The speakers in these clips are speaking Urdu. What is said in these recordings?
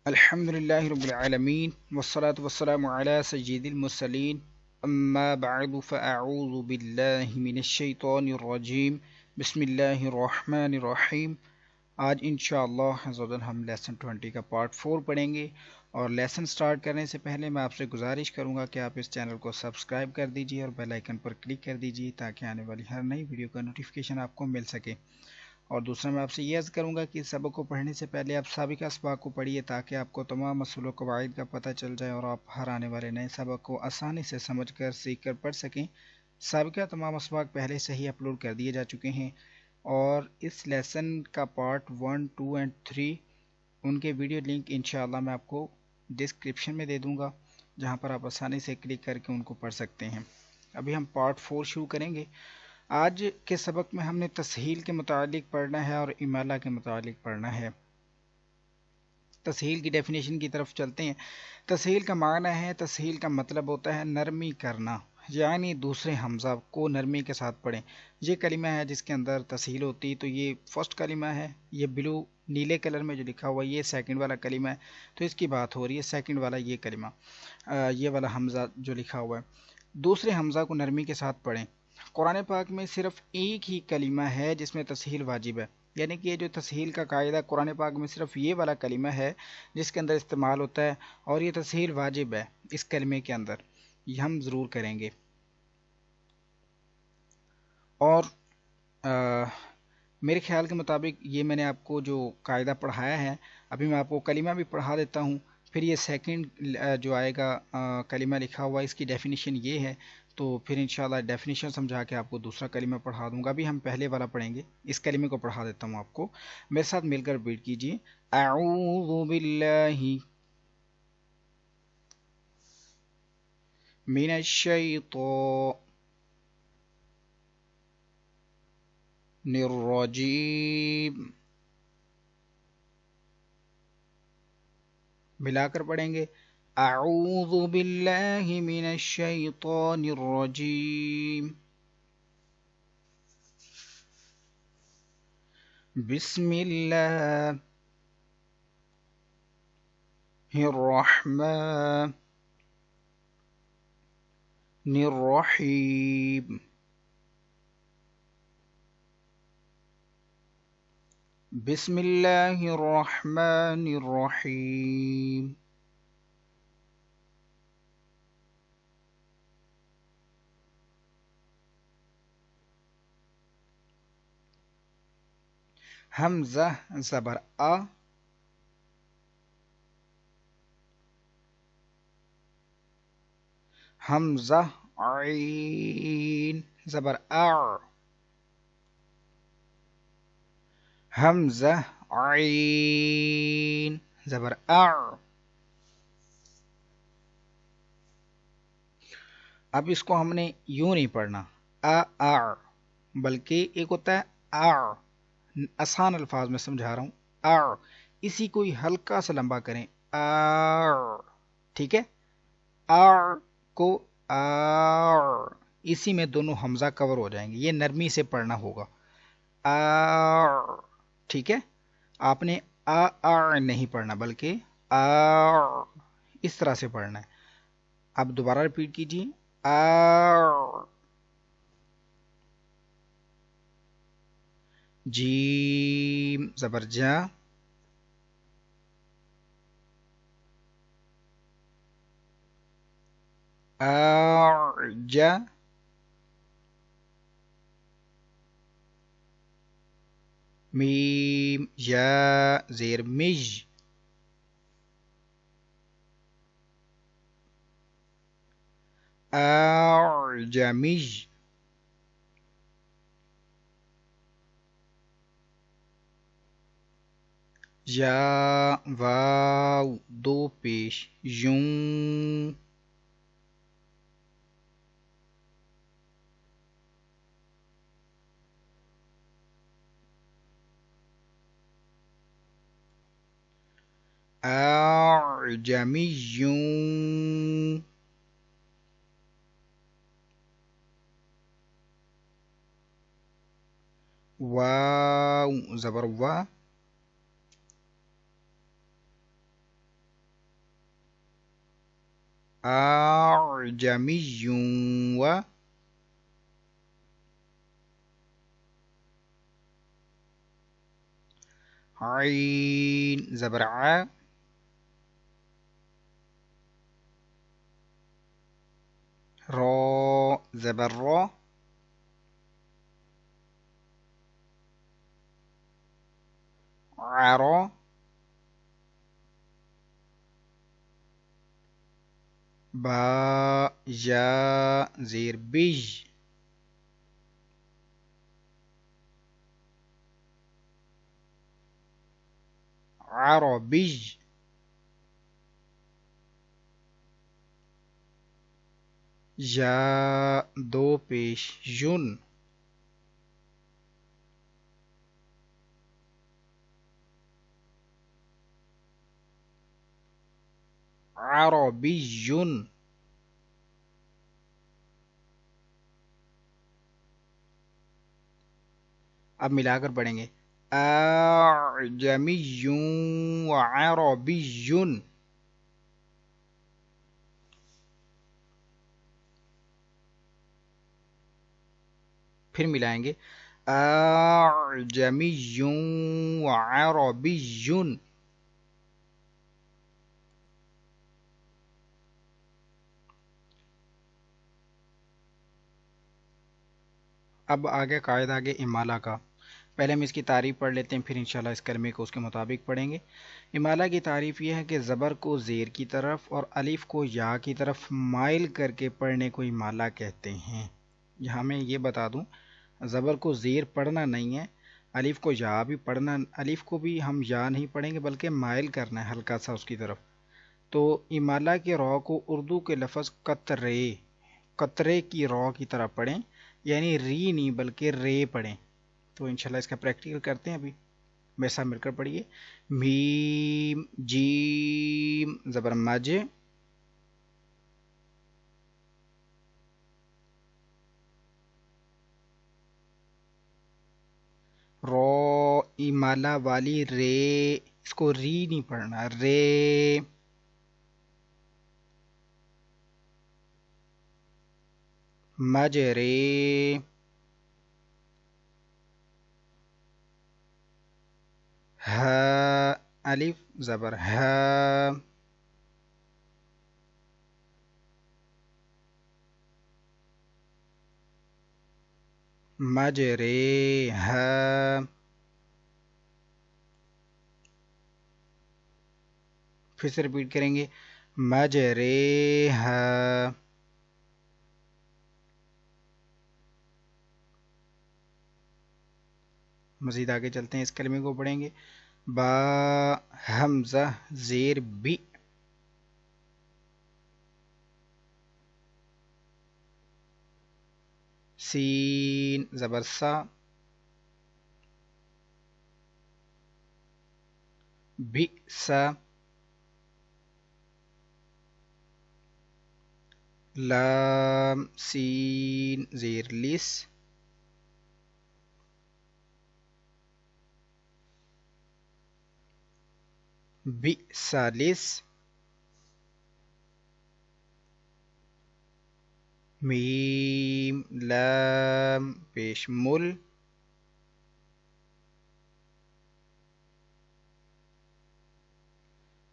الحمد لله رب العالمين والصلاة والسلام على سيد المرسلين أما بعد فأعوذ بالله من الشيطان الرجيم بسم الله الرحمن الرحیم. آج انشاءاللہ عزوجل ہم لیسن 20 کا پارٹ 4 پڑھیں گے، اور لیسن سٹارٹ کرنے سے پہلے میں آپ سے گزارش کروں گا کہ آپ اس چینل کو سبسکرائب کر دیجئے اور بیل آئیکن پر کلک کر دیجئے تاکہ آنے والی ہر نئی ویڈیو کا نوٹیفیکیشن آپ کو مل سکے. اور دوسرا میں آپ سے یہ عرض کروں گا کہ اس سبق کو پڑھنے سے پہلے آپ سابقہ اسباق کو پڑھیے تاکہ آپ کو تمام اصول و قواعد کا پتہ چل جائے اور آپ ہر آنے والے نئے سبق کو آسانی سے سمجھ کر سیکھ کر پڑھ سکیں. سابقہ تمام اسباق پہلے سے ہی اپلوڈ کر دیے جا چکے ہیں، اور اس لیسن کا پارٹ 1، 2 اینڈ 3 ان کے ویڈیو لنک انشاءاللہ میں آپ کو ڈسکرپشن میں دے دوں گا، جہاں پر آپ آسانی سے کلک کر کے ان کو پڑھ سکتے ہیں. ابھی ہم پارٹ 4 شروع کریں گے. آج کے سبق میں ہم نے تسہیل کے متعلق پڑھنا ہے اور امالہ کے متعلق پڑھنا ہے. تسہیل کی ڈیفینیشن کی طرف چلتے ہیں. تسہیل کا معنی ہے، تسہیل کا مطلب ہوتا ہے نرمی کرنا، یعنی دوسرے حمزہ کو نرمی کے ساتھ پڑھیں. یہ کلمہ ہے جس کے اندر تسہیل ہوتی، تو یہ فرسٹ کلمہ ہے. یہ بلو نیلے کلر میں جو لکھا ہوا یہ سیکنڈ والا کلمہ ہے، تو اس کی بات ہو رہی ہے سیکنڈ والا یہ کلمہ، یہ والا حمزہ جو لکھا ہوا ہے. دوسرے حمزہ کو نرمی کے ساتھ پڑھیں. قرآن پاک میں صرف ایک ہی کلمہ ہے جس میں تسہیل واجب ہے، یعنی کہ یہ جو تسہیل کا قاعدہ قرآن پاک میں صرف یہ والا کلمہ ہے جس کے اندر استعمال ہوتا ہے، اور یہ تسہیل واجب ہے اس کلمے کے اندر. یہ ہم ضرور کریں گے. اور میرے خیال کے مطابق یہ میں نے آپ کو جو قاعدہ پڑھایا ہے، ابھی میں آپ کو کلمہ بھی پڑھا دیتا ہوں، پھر یہ سیکنڈ جو آئے گا کلمہ لکھا ہوا اس کی ڈیفینیشن یہ ہے، تو پھر انشاءاللہ ڈیفینیشن سمجھا کے آپ کو دوسرا کلمہ پڑھا دوں گا. ابھی ہم پہلے والا پڑھیں گے، اس کلمے کو پڑھا دیتا ہوں آپ کو. میرے ساتھ مل کر ریپیٹ کیجیے. اعوذ باللہ من الشیطان الرجیم. ملا کر پڑھیں گے. اعوذ باللہ من الشیطان الرجیم. بسم اللہ الرحمن الرحیم. بسم اللہ الرحمن الرحیم. حمزہ زبر آ، حمزہ عین زبر آ، حمزہ عین زبر آ. اب اس کو ہم نے یوں نہیں پڑھنا آ، بلکہ ایک ہوتا ہے آ، آسان الفاظ میں سمجھا رہا ہوں. آ اسی کو ہی ہلکا سا لمبا کریں. آ، ٹھیک ہے. آ کو آ، اسی میں دونوں حمزہ کور ہو جائیں گے. یہ نرمی سے پڑھنا ہوگا. آ، ٹھیک ہے. آپ نے آ نہیں پڑھنا بلکہ آ اس طرح سے پڑھنا ہے. اب دوبارہ ریپیٹ کیجیے. آ، جیم زبر جا، جا، میم یا زیر مج، جمج، یا واو دو پیش یوں، جمیوں، واو زبر وا، أعجمي و عين زبر ع را زبر را عرا با جا زیر بج عربي جا دو پیش جن عربي اب ملا کر پڑھیں گے اعجمی وعربی پھر ملائیں گے اعجمی وعربی اب آگے قاعدہ آگے امالہ کا پہلے ہم اس کی تعریف پڑھ لیتے ہیں پھر انشاءاللہ اس کلمے کو اس کے مطابق پڑھیں گے امالہ کی تعریف یہ ہے کہ زبر کو زیر کی طرف اور الف کو یا کی طرف مائل کر کے پڑھنے کو امالہ کہتے ہیں یہاں میں یہ بتا دوں زبر کو زیر پڑھنا نہیں ہے الف کو یا بھی پڑھنا الف کو بھی ہم یا نہیں پڑھیں گے بلکہ مائل کرنا ہے ہلکا سا اس کی طرف تو امالہ کے رو کو اردو کے لفظ قطرے قطرے کی رو کی طرح پڑھیں یعنی ری نہیں بلکہ رے پڑھیں تو انشاءاللہ اس کا پریکٹیکل کرتے ہیں ابھی میرے ساتھ مل کر پڑھیے میم جیم زبر مج رو امالہ والی رے اس کو ری نہیں پڑھنا رے مجرے ها الف زبر ها مجرے ها پھر سے ریپیٹ کریں گے مجرے ها مزید آگے چلتے ہیں اس کلمے کو پڑھیں گے با حمزہ زیر بی سین زبر سا بی سا لام سین زیر لس بئس لس میم لام پیش مل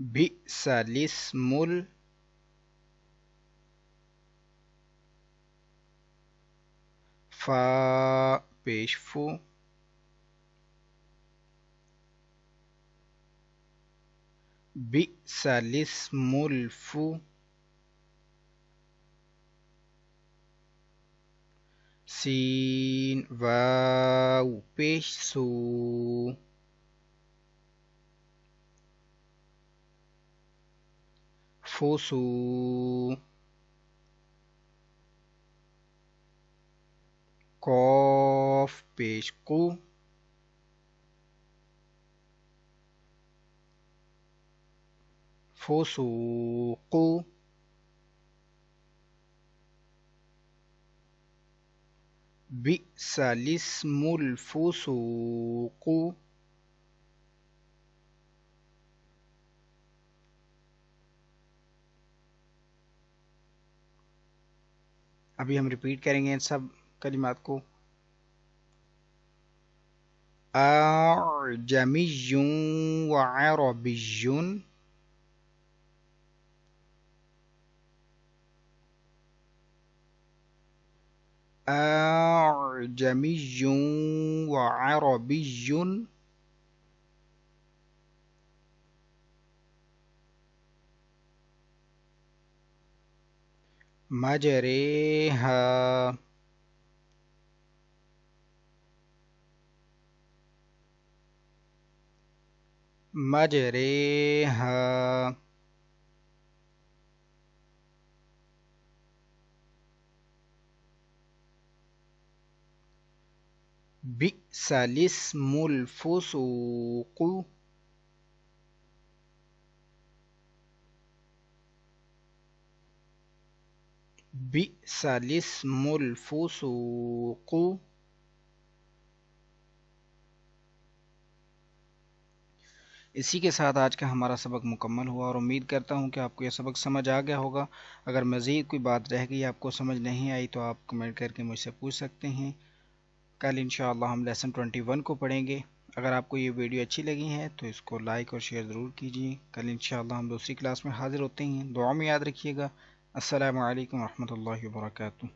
بئس الاسم فا پیش فو بئس الاسم الفو سین واو پیش سو فوسو قاف پیش قو فسوقو بئس الاسم الفسوق ابھی ہم ریپیٹ کریں گے ان سب کلمات کو. اعجمی وعربی. اعجمی وعربی. مجریها. مجریها. بئس الاسم الفسوق. بئس الاسم الفسوق. اسی کے ساتھ آج کا ہمارا سبق مکمل ہوا اور امید کرتا ہوں کہ آپ کو یہ سبق سمجھ آ گیا ہوگا. اگر مزید کوئی بات رہ گئی آپ کو سمجھ نہیں آئی تو آپ کمنٹ کر کے مجھ سے پوچھ سکتے ہیں. کل انشاءاللہ ہم لیسن 21 کو پڑھیں گے. اگر آپ کو یہ ویڈیو اچھی لگی ہے تو اس کو لائک اور شیئر ضرور کیجیے. کل انشاءاللہ ہم دوسری کلاس میں حاضر ہوتے ہیں. دعا میں یاد رکھیے گا. السلام علیکم ورحمۃ اللہ وبرکاتہ.